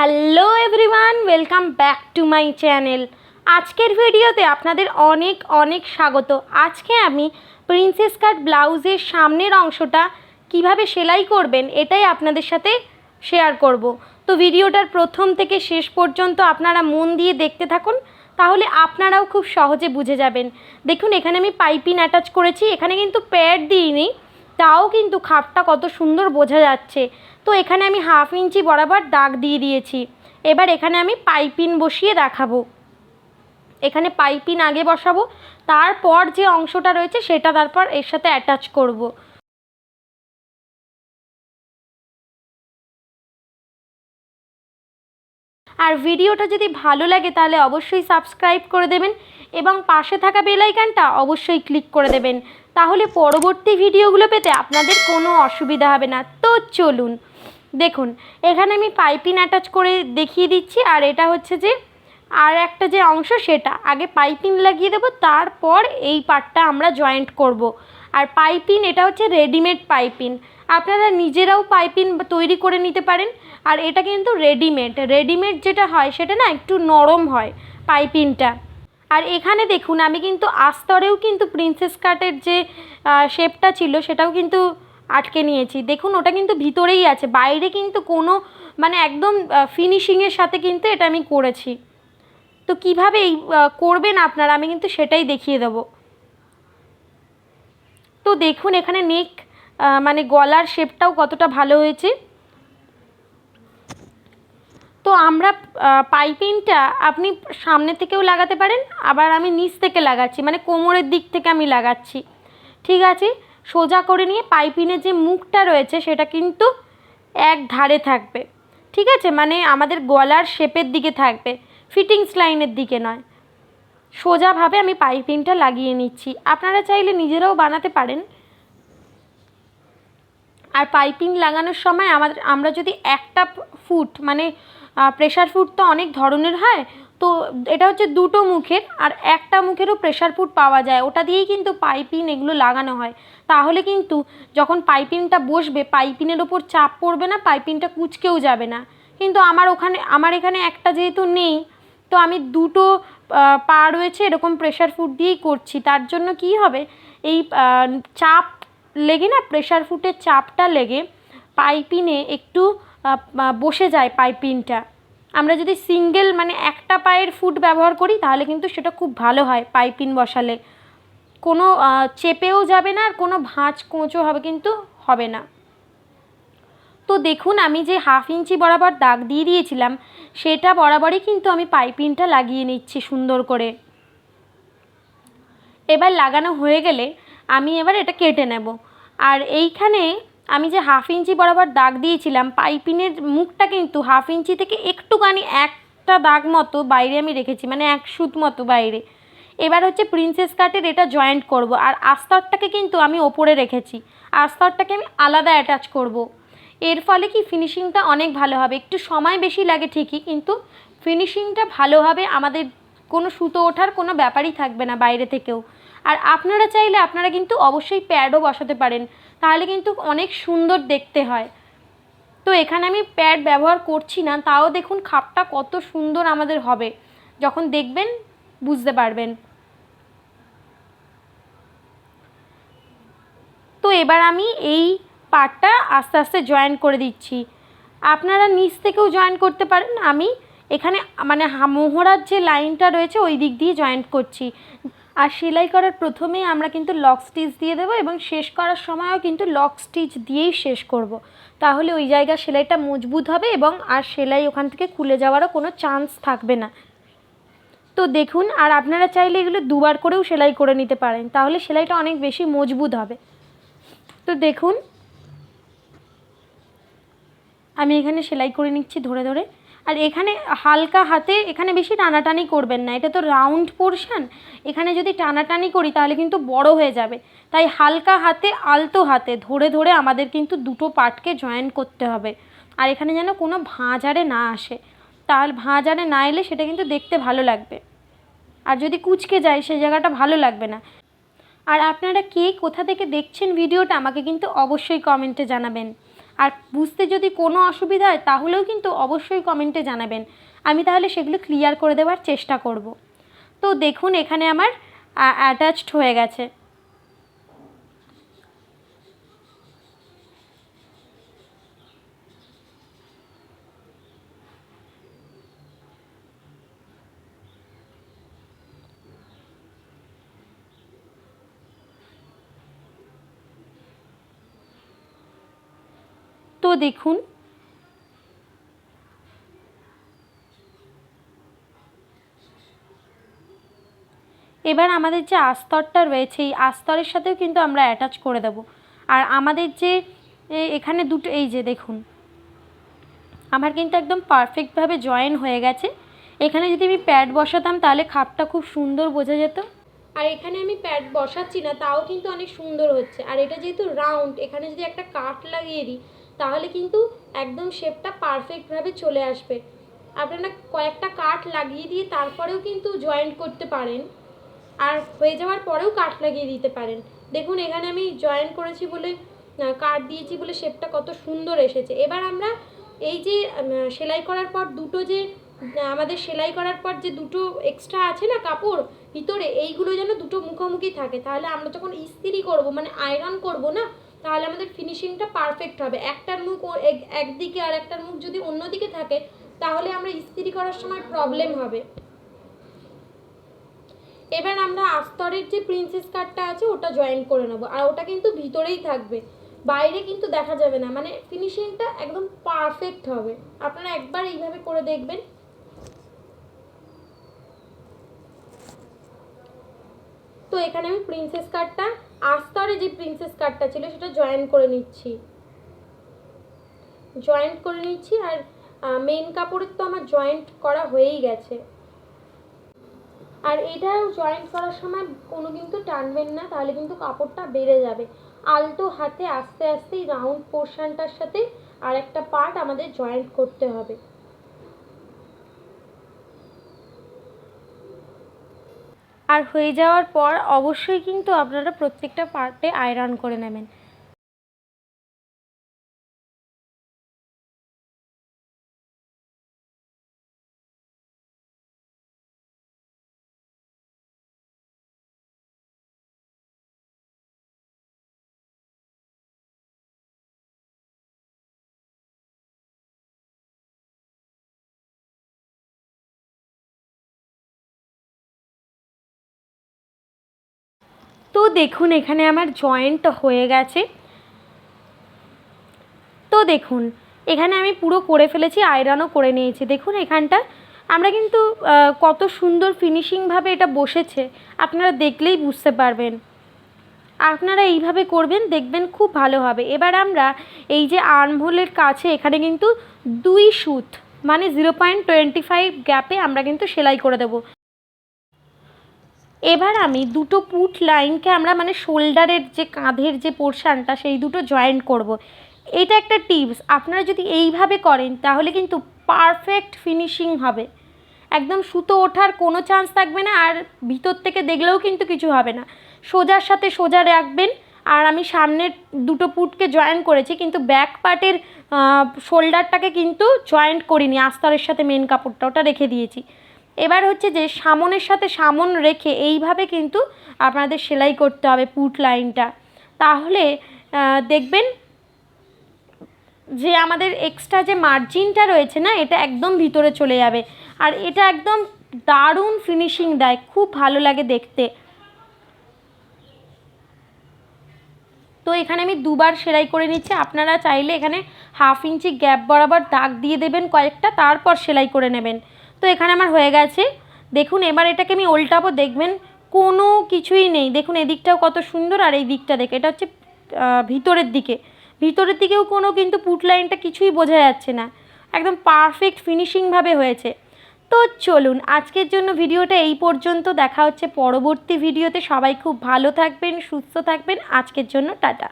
Hello everyone, welcome back to my channel. আজকের ভিডিওতে আপনাদের অনেক অনেক স্বাগত। আজকে আমি প্রিন্সেস কাট ব্লাউজের সামনের অংশটা কিভাবে সেলাই করবেন এটাই আপনাদের সাথে শেয়ার করব। তো ভিডিওটার প্রথম থেকে শেষ পর্যন্ত আপনারা মন দিয়ে দেখতে থাকুন, তাহলে আপনারাও খুব সহজে বুঝে যাবেন। দেখুন, এখানে আমি পাইপিং অ্যাটাচ করেছি, এখানে কিন্তু প্যাড দিইনি, তাও কিন্তু খাপটা কত সুন্দর বোঝা যাচ্ছে। তো এখানে আমি 1/2 ইঞ্চি বরাবর দাগ দিয়ে দিয়েছি। এবার এখানে আমি পাইপিং বসিয়ে দেখাবো। এখানে পাইপিং আগে বসাবো, তারপর যে অংশটা রয়েছে সেটা তারপর এর সাথে অ্যাটাচ করব। আর ভিডিওটা যদি ভালো লাগে তাহলে অবশ্যই সাবস্ক্রাইব করে দেবেন এবং পাশে থাকা বেল আইকনটা অবশ্যই ক্লিক করে দেবেন, তাহলে পরবর্তী ভিডিওগুলো পেতে আপনাদের কোনো অসুবিধা হবে না। তো চলুন, দেখুন এখানে আমি পাইপিং অ্যাটাচ করে দেখিয়ে দিচ্ছি। আর এটা হচ্ছে যে আর একটা যে অংশ, সেটা আগে পাইপিং লাগিয়ে দেবো, তারপর এই পার্টটা আমরা জয়েন্ট করব। আর পাইপিং এটা হচ্ছে রেডিমেড পাইপিং, আপনারা নিজেরাও পাইপিং তৈরি করে নিতে পারেন। আর এটা কিন্তু রেডিমেড যেটা হয় সেটা না একটু নরম হয় পাইপিংটা। আর এখানে দেখুন, আমি কিন্তু আস্তরেও কিন্তু প্রিন্সেস কাটের যে শেপটা ছিল সেটাও কিন্তু আটকে নিয়েছি। দেখুন, ওটা কিন্তু ভিতরেই আছে, বাইরে কিন্তু কোনো মানে একদম ফিনিশিংয়ের সাথে কিন্তু এটা আমি করেছি। তো কীভাবে করবেন আপনারা, আমি কিন্তু সেটাই দেখিয়ে দেবো। তো দেখুন এখানে নেক মানে গলার শেপটাও কতটা ভালো হয়েছে। তো আমরা পাইপিংটা আপনি সামনে থেকেও লাগাতে পারেন, আবার আমি নিচ থেকে লাগাচ্ছি, মানে কোমরের দিক থেকে আমি লাগাচ্ছি। ঠিক আছে, সোজা করে নিয়ে পাইপিংয়ের যে মুখটা রয়েছে সেটা কিন্তু এক ধারে থাকবে। ঠিক আছে, মানে আমাদের গলার শেপের দিকে থাকবে, ফিটিংস লাইনের দিকে নয়। সোজাভাবে আমি পাইপিংটা লাগিয়ে নিচ্ছি, আপনারা চাইলে নিজেরাও বানাতে পারেন। আর পাইপিং লাগানোর সময় আমরা যদি একটা ফুট মানে প্রেশার ফুট তো অনেক ধরনের হয়, তো এটা হচ্ছে দুটো মুখের, আর একটা মুখেরও প্রেশার ফুট পাওয়া যায়, ওটা দিয়েই কিন্তু পাইপিং এগুলো লাগানো হয়। তাহলে কিন্তু যখন পাইপিংটা বসবে পাইপিংয়ের ওপর চাপ পড়বে না, পাইপিংটা কুঁচকেও যাবে না। কিন্তু আমার এখানে একটা যেহেতু নেই, তো আমি দুটো পা রয়েছে এরকম প্রেশার ফুট দিয়েই করছি। তার জন্য কি হবে, এই চাপ লেগে না, প্রেশার ফুটের চাপটা লেগে পাইপিংয়ে একটু বসে যায় পাইপিংটা। আমরা যদি সিঙ্গেল মানে একটা পায়ের ফুট ব্যবহার করি তাহলে কিন্তু সেটা খুব ভালো হয়। পাইপিং বসালে কোনো চেপেও যাবে না, আর কোনো ভাঁজ কোঁচো কিন্তু হবে না। তো দেখুন, আমি যে 1/2 ইঞ্চি বরাবর দাগ দিয়ে দিয়েছিলাম সেটা বরাবরই কিন্তু আমি পাইপিংটা লাগিয়ে নিচ্ছি সুন্দর করে। এবার লাগানো হয়ে গেলে আমি এবার এটা কেটে নেব। আর এইখানে আমি যে 1/2 ইঞ্চি বরাবর দাগ দিয়েছিলাম, পাইপিংয়ের মুখটা কিন্তু 1/2 ইঞ্চি থেকে একটুখানি একটা দাগ মতো বাইরে আমি রেখেছি, মানে এক সুত মতো বাইরে। এবার হচ্ছে প্রিন্সেস কাটের এটা জয়েন্ট করব। আর আস্তরটাকে কিন্তু আমি ওপরে রেখেছি, আস্তরটাকে আমি আলাদা অ্যাটাচ করব। এর ফলে কি ফিনিশিংটা অনেক ভালো হবে। একটু সময় বেশি লাগে ঠিকই, কিন্তু ফিনিশিংটা ভালো হবে, আমাদের কোনো সুতো ওঠার কোনো ব্যাপারই থাকবে না বাইরে থেকেও। আর আপনারা চাইলে আপনারা কিন্তু অবশ্যই প্যাডও বসাতে পারেন, তাহলে কিন্তু অনেক সুন্দর দেখতে হয়। তো এখানে আমি প্যাড ব্যবহার করছি না, তাও দেখুন খাপটা কত সুন্দর আমাদের হবে, যখন দেখবেন বুঝতে পারবেন। তো এবার আমি এই পার্টটা আস্তে আস্তে জয়েন করে দিচ্ছি। আপনারা নিচ থেকেও জয়েন করতে পারেন, আমি এখানে মানে মোহরার যে লাইনটা রয়েছে ওই দিক দিয়ে জয়েন্ট করছি। আর সেলাই করার প্রথমেই আমরা কিন্তু লক স্টিচ দিয়ে দেবো, এবং শেষ করার সময়ও কিন্তু লক স্টিচ দিয়েই শেষ করব। তাহলে ওই জায়গায় সেলাইটা মজবুত হবে এবং আর সেলাই ওখান থেকে খুলে যাওয়ারও কোনো চান্স থাকবে না। তো দেখুন, আর আপনারা চাইলে এগুলো দুবার করেও সেলাই করে নিতে পারেন, তাহলে সেলাইটা অনেক বেশি মজবুত হবে। তো দেখুন, আমি এখানে সেলাই করে নিচ্ছি ধরে ধরে। আর এখানে হালকা হাতে, এখানে বেশি টানাটানি করবেন না, এটা তো রাউন্ড পোর্শন, এখানে যদি টানাটানি করি তাহলে কিন্তু বড় হয়ে যাবে। তাই হালকা হাতে, আলতো হাতে ধরে ধরে আমাদের কিন্তু দুটো পার্টকে জয়েন করতে হবে। আর এখানে যেন কোনো ভাঁজারে না আসে, তাহলে ভাঁজারে না এলে সেটা কিন্তু দেখতে ভালো লাগবে, আর যদি কুঁচকে যায় সেই জায়গাটা ভালো লাগবে না। আর আপনারা কে কোথা থেকে দেখছেন ভিডিওটা আমাকে কিন্তু অবশ্যই কমেন্টে জানাবেন। আর বুঝতে যদি কোনো অসুবিধা হয় তাহলেও কিন্তু অবশ্যই কমেন্টে জানাবেন, আমি তাহলে সেগুলো ক্লিয়ার করে দেওয়ার চেষ্টা করব। তো দেখুন এখানে আমার অ্যাটাচড হয়ে গেছে। তো দেখুন এবার আমাদের যে আস্তরটা রয়েছে এই আস্তরের সাথেও কিন্তু আমরা অ্যাটাচ করে দেব। আর আমাদের যে এখানে দুটো, এই যে দেখুন আমার কিন্তু একদম পারফেক্টভাবে জয়েন হয়ে গেছে। এখানে যদি আমি প্যাড বসাতাম তাহলে খাপটা খুব সুন্দর বোঝা যেত, আর এখানে আমি প্যাড বসাচ্ছি না তাও কিন্তু অনেক সুন্দর হচ্ছে। আর এটা যেহেতু রাউন্ড, এখানে যদি একটা কাট লাগিয়ে দিই তাহলে কিন্তু একদম শেপটা পারফেক্টভাবে চলে আসবে। আপনারা কয়েকটা কাট লাগিয়ে দিয়ে তারপরেও কিন্তু জয়েন্ট করতে পারেন, আর হয়ে যাওয়ার পরেও কাট লাগিয়ে দিতে পারেন। দেখুন এখানে আমি জয়েন করেছি বলে, কাট দিয়েছি বলে শেপটা কত সুন্দর এসেছে। এবার আমরা এই যে সেলাই করার পর দুটো যে আমাদের সেলাই করার পর যে দুটো এক্সট্রা আছে না কাপড় ভিতরে, এইগুলো যেন দুটো মুখোমুখি থাকে, তাহলে আমরা যখন ইস্ত্রি করব মানে আয়রন করব না, তাহলে আমাদের ফিনিশিংটা পারফেক্ট হবে। একটার মুখ একদিকে আর একটার মুখ যদি অন্যদিকে থাকে তাহলে আমরা ইস্ত্রি করার সময় প্রবলেম হবে। এবার আমরা আস্তরের যে প্রিন্সেস কাটটা আছে ওটা জয়েন করে নেব, আর ওটা কিন্তু ভিতরেই থাকবে, বাইরে কিন্তু দেখা যাবে না, মানে ফিনিশিংটা একদম পারফেক্ট হবে। আপনারা একবার এইভাবে করে দেখবেন। তো এখানে আমি প্রিন্সেস কাটটা, আস্তরে যে প্রিন্সেস কাটটা ছিল সেটা জয়েন করে নিচ্ছি, আর মেন কাপড়ের তো আমার জয়েন্ট করা হয়েই গেছে। আর এটাও জয়েন্ট করার সময় কোনো কিন্তু টানবেন না, তাহলে কিন্তু কাপড়টা বেড়ে যাবে। আলতো হাতে আস্তে আস্তে রাউন্ড পোর্শনটার সাথে আর একটা পার্ট আমাদের জয়েন্ট করতে হবে। আর হয়ে যাওয়ার পর অবশ্যই কিন্তু আপনারা প্রত্যেকটা পার্টে আয়রন করে নেবেন। তো দেখুন এখানে আমার জয়েন্ট হয়ে গেছে। তো দেখুন এখানে আমি পুরো করে ফেলেছি, আয়রনও করে নিয়েছি। দেখুন এখানটা আমরা কিন্তু কত সুন্দর ফিনিশিংভাবে এটা বসেছে, আপনারা দেখলেই বুঝতে পারবেন। আপনারা এইভাবে করবেন, দেখবেন খুব ভালো হবে। এবার আমরা এই যে আর্মহোলের কাছে এখানে কিন্তু 2 সুত মানে 0.25 গ্যাপে আমরা কিন্তু সেলাই করে দেব। এবার আমি দুটো পুট লাইনকে আমরা মানে শোল্ডারের যে কাঁধের যে পোর্শানটা সেই দুটো জয়েন্ট করব। এটা একটা টিপস, আপনারা যদি এইভাবে করেন তাহলে কিন্তু পারফেক্ট ফিনিশিং হবে, একদম সুতো ওঠার কোনো চান্স থাকবে না, আর ভিতর থেকে দেখলেও কিন্তু কিছু হবে না। সোজার সাথে সোজা রাখবেন। আর আমি সামনের দুটো পুটকে জয়েন করেছি, কিন্তু ব্যাক পার্টের শোল্ডারটাকে কিন্তু জয়েন্ট করিনি, আস্তরের সাথে মেন কাপড়টা ওটা রেখে দিয়েছি। এবার হচ্ছে যে সামনের সাথে সামন রেখে এইভাবে কিন্তু আপনাদের সেলাই করতে হবে পুট লাইনটা, তাহলে দেখবেন যে আমাদের এক্সট্রা যে মার্জিনটা রয়েছে না এটা একদম ভিতরে চলে যাবে, আর এটা একদম দারুণ ফিনিশিং দেয়, খুব ভালো লাগে দেখতে। তো এখানে আমি দুবার সেলাই করে নিচ্ছি, আপনারা চাইলে এখানে 1/2 ইঞ্চি গ্যাপ বরাবর দাগ দিয়ে দেবেন কয়েকটা, তারপর সেলাই করে নেবেন। তো এখানে আমার হয়ে গেছে। দেখুন এবার এটাকে আমি উল্টাবো, দেখবেন কোনো কিছুই নেই। দেখুন এদিকটাও কত সুন্দর, আর এই দিকটা দেখে এটা হচ্ছে ভিতরের দিকেও কোনো কিন্তু পুট লাইনটা কিছুই বোঝা যাচ্ছে না, একদম পারফেক্ট ফিনিশিংভাবে হয়েছে। তো চলুন আজকের জন্য ভিডিওটা এই পর্যন্ত, দেখা হচ্ছে পরবর্তী ভিডিওতে। সবাই খুব ভালো থাকবেন, সুস্থ থাকবেন। আজকের জন্য টাটা।